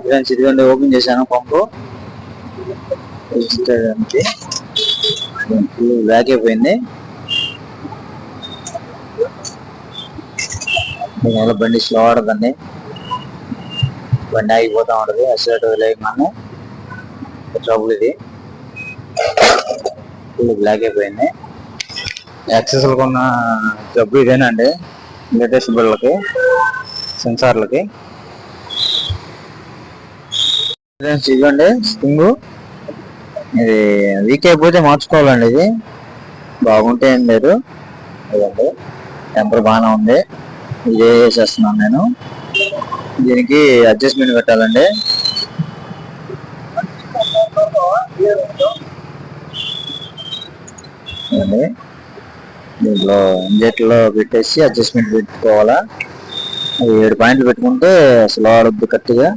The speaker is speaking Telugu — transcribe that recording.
ఫ్రెండ్స్ ఇదిగోండి ఓపెన్ చేశాను పంపు. బ్యాక్ అయిపోయింది. దీనివల్ల బండి స్లో ఆడదండి, బండి ఆగిపోతా ఉంటది. అసలు వదిలేయగానే ట్రబుల్ ఇది. బ్లాక్ అయిపోయింది. యాక్సెస్ కొన్న జబ్బు ఇదేనండి లేటెస్ట్ బిళ్ళకి, సెన్సార్లకి. ఇదిగోండి స్ప్రింగ్, ఇది వీక్ అయిపోతే మార్చుకోవాలండి. ఇది బాగుంటే ఏం లేదు. ఇదండి టెంపర్ బాగానే ఉంది. ఇదే వేసేస్తున్నాను నేను. దీనికి అడ్జస్ట్మెంట్ పెట్టాలండి. దీంట్లో ఇంజెక్ట్లో పెట్టేసి అడ్జస్ట్మెంట్ పెట్టుకోవాలా. 7 పాయింట్లు పెట్టుకుంటే అసలు ఆడొద్దు కరెక్ట్గా.